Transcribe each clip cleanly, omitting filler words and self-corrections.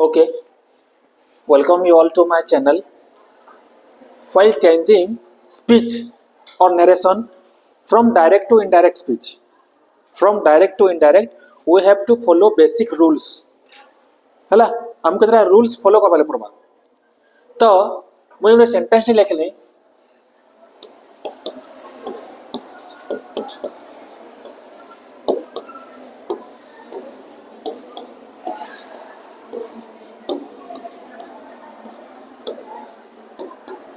Okay, welcome you all to my channel. While changing speech or narration from direct to indirect speech, we have to follow basic rules. ହେଲା हमको केतरा rules follow करबाले पड़बा. तो मुझे एक sentence लिखली.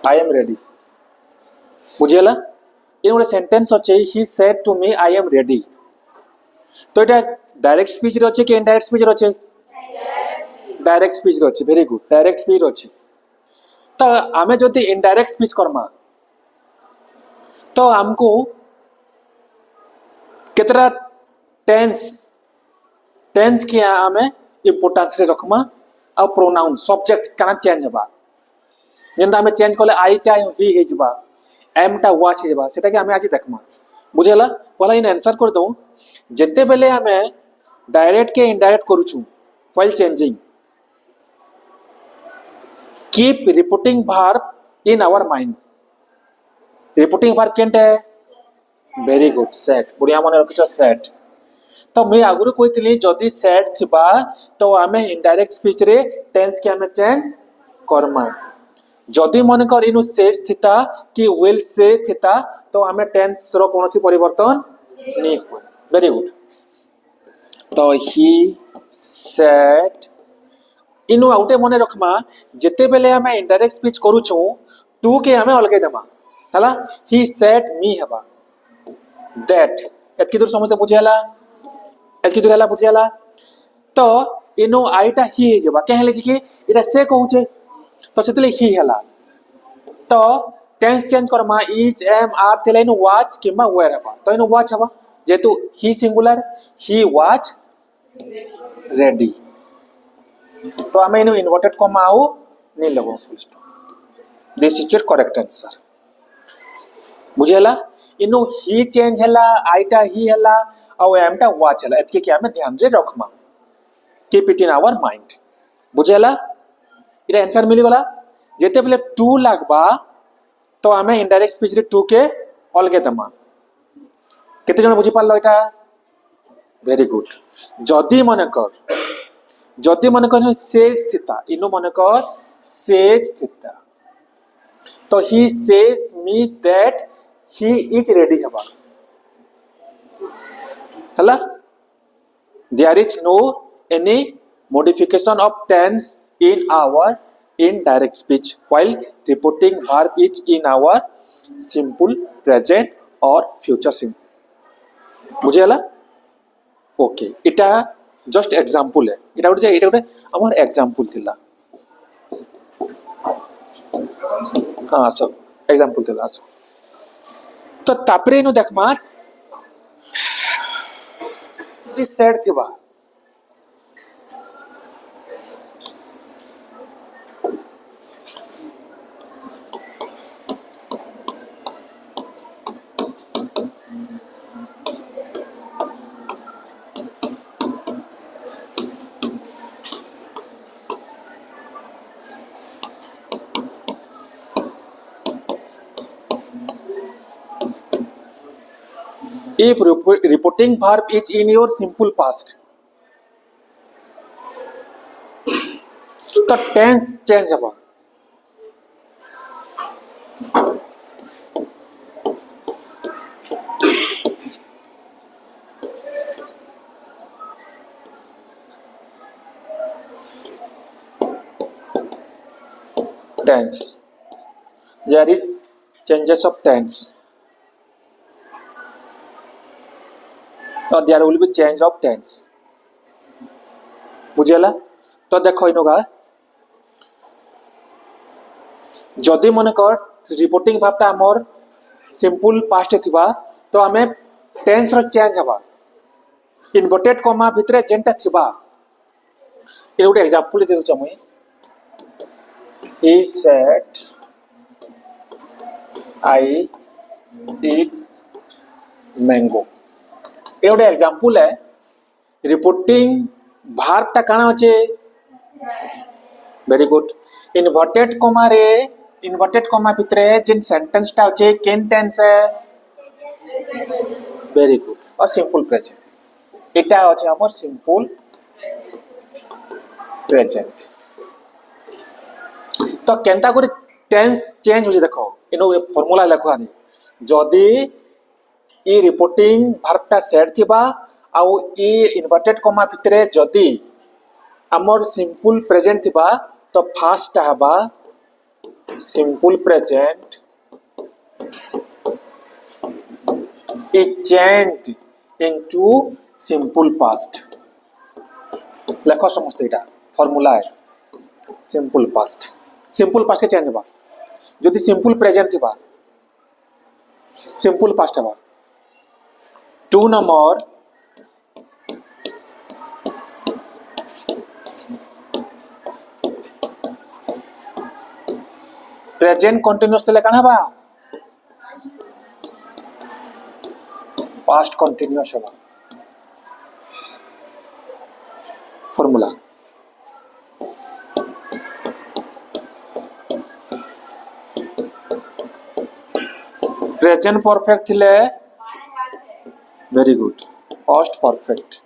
I am ready. बुझेला इन गोटे sentence अच्छे he said to me I am ready. तो এটা डायरेक्ट स्पीच रे अच्छे कि इनडायरेक्ट स्पीच रे अच्छे? डायरेक्ट स्पीच रे अच्छे. Very good. डायरेक्ट स्पीच रे अच्छे. तो आमे जदि इनडायरेक्ट स्पीच करमा तो हमको केतरा टेंस की आमे इंपोर्टेंस रे रखमा आ प्रोनाउन सब्जेक्ट कना चेंज होबा. जेंदा हमें चेंज कले आई टा ही हेजबा एम टा वाच हेजबा सेटा के हमें आज देखमा. बुझेला पहला इन आंसर कर दो. जेते बेले हमें डायरेक्ट के इनडायरेक्ट करूछु while changing keep reporting verb in our mind. Reporting verb केंटे? Very good. सेट. बुढ़िया मन रखिछ सेट. तो मैं आगुरु कहतली जदि सेट थिबा तो हमें इनडायरेक्ट स्पीच रे टेंस के हमें चेंज करमा. जदि मन कर इनु सेज थिता कि विल से थिता तो हमें टेंस रो कोनोसी परिवर्तन नहीं हो. Very good. तो ही सेड इनु आउटे मने रखमा जेते बेले हमें इनडायरेक्ट स्पीच करूछु टू के हमें अलगे देमा. हला ही सेड मी हबा दैट. एतकी दूर समझते बुझियाला. एतकी दूर हला बुझियाला. तो इनु आईटा ही हे जबा के हेले जी कि एटा से कहूचे तो सेतले ही हला. तो टेंस चेंज करमा इज एम आर थेले इन वाच किमा वेयर हबा. तो इन वाच हबा जेतु he singular he was ready. तो हमें इन इन्वर्टेड कॉमा आउ नहीं लगो full stop. This is your correct answer. बुझेला इनु ही चेंज हला आईटा ही हला और एम टा वाच हला. एतके के हमें ध्यान रे रखमा. Keep it in our mind. बुझेला इरा आंसर मिली गला. जेते बेले टू लागबा तो हमें इनडायरेक्ट स्पीच रे टू के अलगे दमा. केते जण बुझी पारलो एटा? Very good. जदी मन कर सेज थिता इनु मन कर सेज थिता तो he says me that he is ready हबा. हला there is no any modification of tense in our indirect speech while reporting verb is in our simple present or future simple. बुझे हला? ओके इटा जस्ट एग्जांपल है. इटा गोटे हमर example थिला. हां आसो एग्जांपल थिला आसो. तो तापरे नु देखमा दिस सेड थिबा if reporting verb is in your simple past तो tense change हबा. tense there is changes of tense or there will be change of tense. बुझेला. तो देखो इनका जदि मन कर रिपोर्टिंग भाव ता हमर सिंपल पास्ट थिबा तो हमें टेंस रो चेंज हबा. इन्वर्टेड कॉमा भितरे जेंटा थिबा ए गोटे एग्जांपल दे दउछ मई. He said I eat mango. ये गोटे एग्जांपल है. रिपोर्टिंग भार्ब टा काना होचे वेरी गुड इनवर्टेड कॉमा रे इनवर्टेड कॉमा भितर जेन सेंटेंस टा होचे केन टेंस है वेरी गुड और सिंपल प्रेजेंट एटा होचे हमर सिंपल प्रेजेंट तो केनता करे टेंस चेंज होचे देखो इनो फार्मूला लिखवा दे जदी ई रिपोर्टिंग वर्ब टा सेट थिबा आउ ई इनवर्टेड कॉमा भितर जदी हमर सिंपल प्रेजेंट थिबा तो फर्स्ट हबा simple present is changed into simple past लेखो समझते इटा फार्मूला है सिंपल पास्ट के चेंज हबा जदि सिंपल प्रेजेंट थिबा सिंपल पास्ट हबा 2 नंबर प्रेजेंट कंटीन्यूअस तले काना बा पास्ट कंटीन्यूअस हबा फार्मूला प्रेजेंट परफेक्ट थिले very good past perfect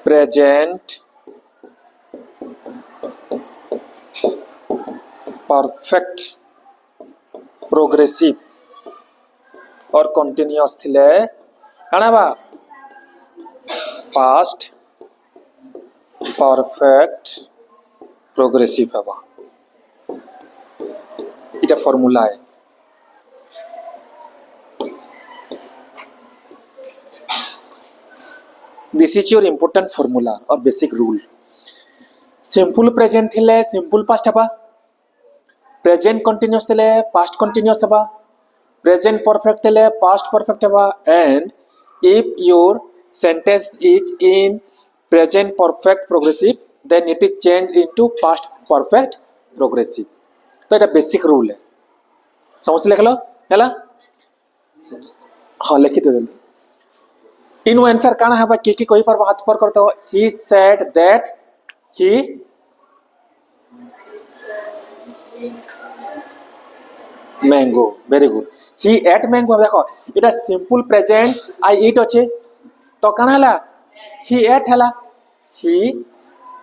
present perfect progressive और कंटीन्यूअस थिले काना बा पास्ट परफेक्ट प्रोग्रेसिव हबा इटा फार्मूला है this is your important formula और बेसिक रूल सिंपल प्रेजेंट थिले सिंपल पास्ट हबा प्रेजेंट कंटीन्यूअस थिले पास्ट कंटीन्यूअस हबा प्रेजेंट परफेक्ट थिले पास्ट परफेक्ट हबा and if your sentence is in present perfect progressive then it is change into past perfect progressive तो এটা basic rule है समझते लिख लो हैला हां लिखि दो जल्दी इन आंसर काना हबा की कोई पर हाथ पर करतो he said that he mango very good he ate mango देखो इटा सिंपल प्रेजेंट आई ईट अच्छे तो काना हला ही एट हला ही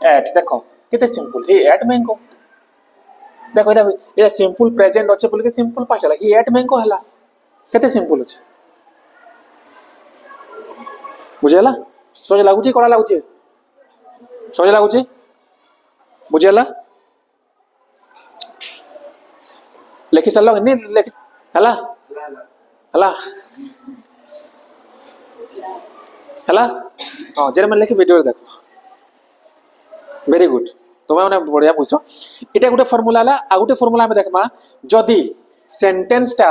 एट देखो किते सिंपल ही एट मैंगो देखो इटा सिंपल प्रेजेंट अच्छे बोल के सिंपल पास्ट हला ही एट मैंगो हला किते सिंपल अच्छे बुझेला सोच लागुची कोडा लागुची सोच लागुची बुझेला लेखि सल्लो नि लेखि हला हला हला हां जेरे मन लेखि वीडियो देखो वेरी गुड तुम माने बढ़िया बुझो इटा गुटे फार्मूला हला आ गुटे फार्मूला हम देखमा जदी सेंटेंस टा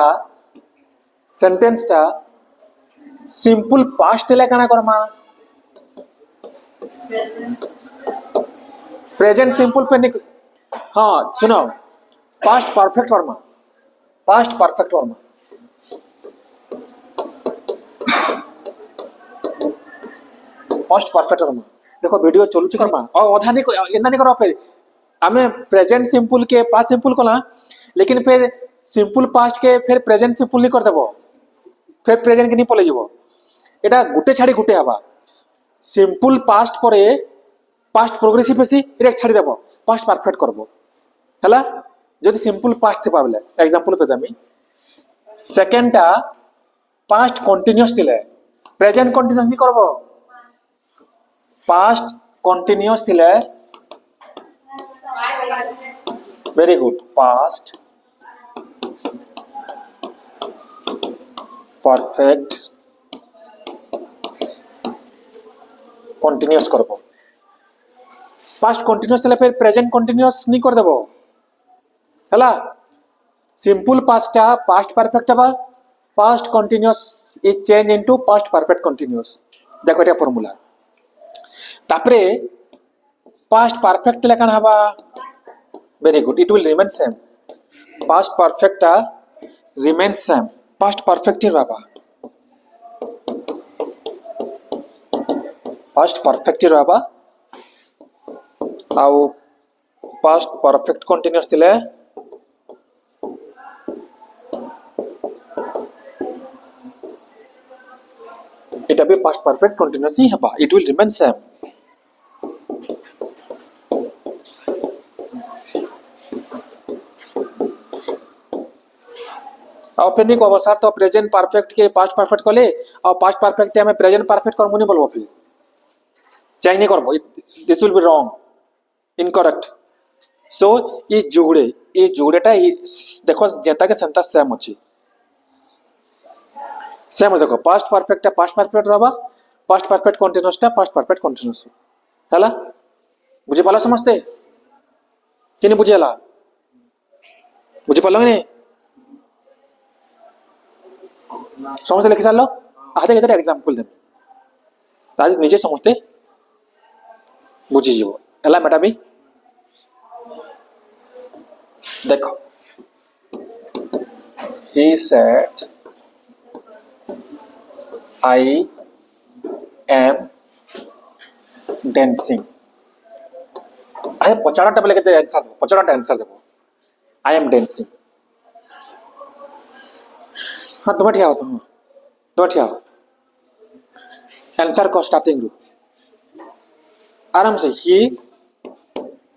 सिंपल पास्ट थिले काना करमा प्रेजेंट सिंपल पे हां सुनो past perfect Verma past perfect Verma past perfect Verma देखो वीडियो चलुची करमा और अधा नहीं एंदा नहीं करो फिर हमें प्रेजेंट सिंपल के पास्ट सिंपल कला लेकिन फिर सिंपल पास्ट के फिर प्रेजेंट सिंपल नहीं कर देबो फिर प्रेजेंट के नहीं पले जीवो एटा गुटे छाड़ी गुटे हबा सिंपल पास्ट परे पास्ट प्रोग्रेसिव बेसी एटा छाड़ी देबो पास्ट परफेक्ट करबो हला जदि सिंपल पास्ट थिबा बेले एग्जांपल पे दमी सेकंड टा पास्ट कंटीन्यूअस थिले प्रेजेंट कंटीन्यूअस नहीं करबो पास्ट कंटीन्यूअस थिले very good past perfect continuous करबो पास्ट कंटीन्यूअस थिले फिर प्रेजेंट कंटीन्यूअस नहीं कर देबो हला सिंपल पास्ट टा पास्ट परफेक्ट हबा past continuous is change into past perfect continuous देखो एटा फार्मूला तापरे पास्ट परफेक्ट लेखन हबा very good it will remain same past perfect remain same past perfect ही हबा पास्ट परफेक्ट रहबा आउ पास्ट परफेक्ट कंटीन्यूअस थिले इटा भी पास्ट परफेक्ट कंटीन्यूअस ही हबा इट विल रिमेन सेम और फिर नहीं कहब सर तो प्रेजेंट परफेक्ट के पास्ट परफेक्ट कले और पास्ट परफेक्ट हमें प्रेजेंट परफेक्ट करमु नहीं बोलबो फिर चेंज नहीं करबो this will be wrong incorrect so ये जोड़ेटा देखो जेता के सेंटा सेम अछि सेम देखो पास्ट परफेक्ट रहबा पास्ट परफेक्ट कंटीन्यूअस टा पास्ट परफेक्ट कंटीन्यूअस हला बुझे पाला समझते कि नहीं बुझेला बुझे पालो नहीं समझते लिखि सार आते केते एग्जांपल देम ताज निजे समझते बुझी जीवो हला बेटा भी देखो he said I am dancing आए पचाड़ा टेबल केते आंसर देबो I am dancing हाँ तुम ठिया हो तुम ठिया हो आंसर को स्टार्टिंग रू आराम से ही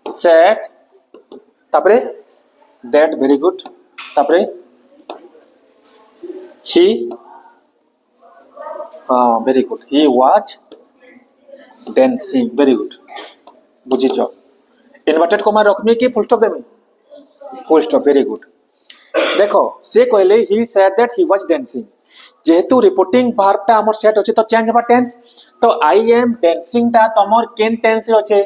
सेड तापरे दैट वेरी गुड तापरे ही हाँ very good he was dancing very good बुझी जाओ इन्वर्टेड कॉमा रखमी कि फुल स्टॉप देमी फुल स्टॉप वेरी गुड देखो से कहले he said that he was dancing जेहेतु रिपोर्टिंग वर्ब टा हमर सेट होचे तो चेंज हेबा टेंस तो आई एम डांसिंग टा तमर केन टेंस रे होचे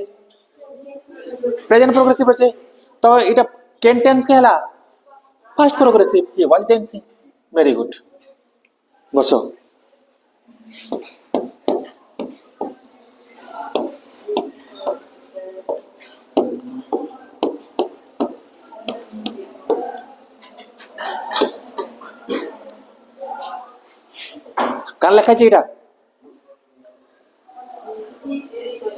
प्रेजेंट प्रोग्रेसिव होचे तो इटा केन टेंस के हला past progressive he was dancing very good बसो कान लिखा चाहिए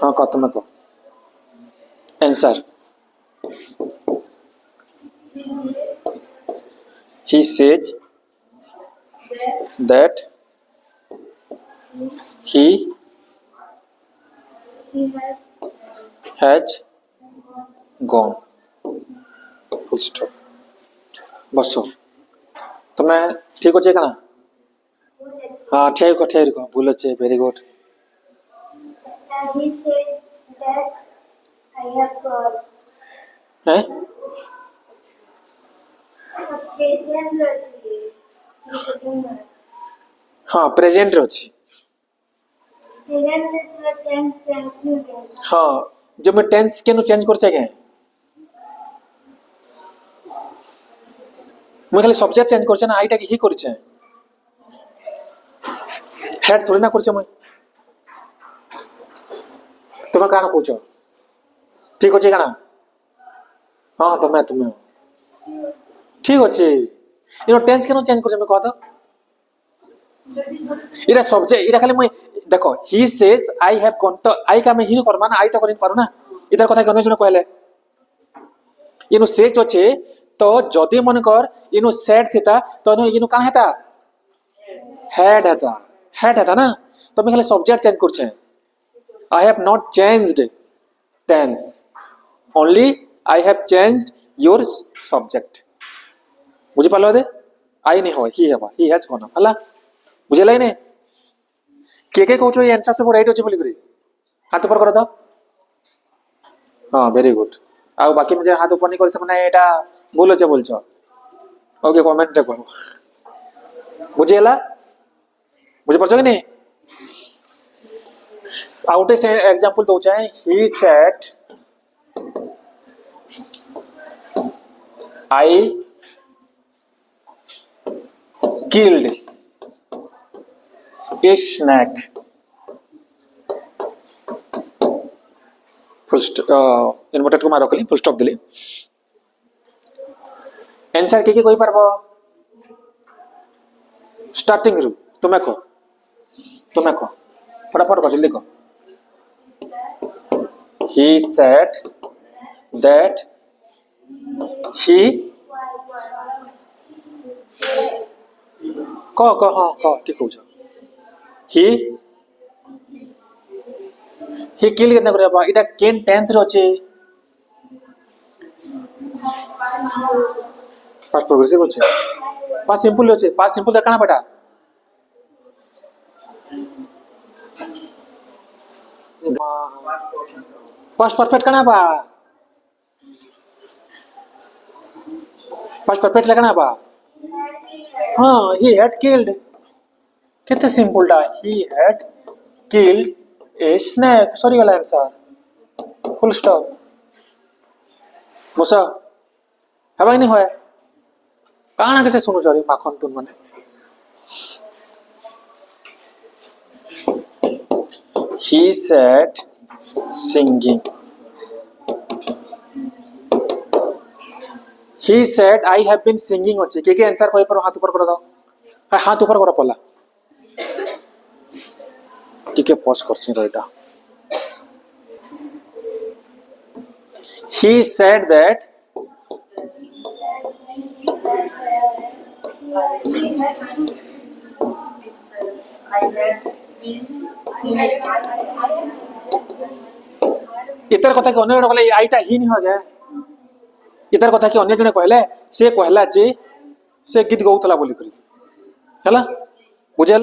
हाँ कह तुम्हें कह answer he says that he has gone full stop बसो तुम्हें ठीक हो जाएगा ना हाँ ठीक हो भूल अच्छे very good he said that I have gone. हैं Present ଅଛି. हाँ प्रेजेंट अछि Present is the tense. हाँ जब मैं टेंस केनु चेंज कर सके मैं खाली सब्जेक्ट चेंज करछे ना आइटा ही करछे हेड थोड़ी ना करछे मैं तुम्हें काना पूछो ठीक हो जाएगा ना हाँ तुम्हें ठीक अच्छे इनो टेंस केनो चेंज करछे मैं कह दो इरा सब्जेक्ट इरा खाली मैं देखो he says I have gone तो आई का मैं ही करबा ना आई तो करिन पारो ना इधर कथा गने जने कहले इनो सेज होचे तो जदी मन कर इनो सेड थिता तो इनो कान हेता हेड हेता ना तो मैं खाली सब्जेक्ट चेंज करछे I have not changed tense only I have changed your subject बुझी पालो दे आई नहीं हो ही हेबा ही हैज गॉन हला बुझे लाइने के कहछो ये आंसर सब राइट होचे बोली करी हाथ ऊपर कर दो हां वेरी गुड आ बाकी मुझे हाथ ऊपर नहीं कर सकना एटा भूल होचे बोलछो ओके कमेंट रे कहो बुझेला बुझे पड़छो कि नहीं आउटे से एग्जांपल दो चाहे ही said I killed a snake full inverted को मारो कली फुल स्टॉप दिली आंसर के कोई पारबो स्टार्टिंग रु तुम्हें को फटाफट को जल्दी को he said that he କହ ହଁ କହ ଠିକ କହୁଛ he killed କେନ୍ତା କରିବା ଏଇଟା କେନ୍ ଟେନ୍ସ ରେ ଅଛି पास्ट प्रोग्रेसिव ଅଛି पास्ट सिंपल ଅଛି पास्ट सिंपल କାଣା ବେटा पास्ट परफेक्ट काना बा पास्ट परफेक्ट लगना बा हाँ he had killed कितने सिंपल टा he had killed a snake sorry गला आंसर फुल स्टॉप मुसा हवा नहीं होया काना कैसे सुनो जरी माखन तुम माने he said singing he said I have been singing अच्छे के आंसर कोई पर हाथ ऊपर करो दो हाथ ऊपर करो पहला ठीक है पॉज कर सी रहा he said that इतर कथा कि अन्य जने कहले आईटा ही नहीं हो गया इतर कथा कि अन्य जने कहले से कहला जे से गीत गौतला बोली करी हला बुझेला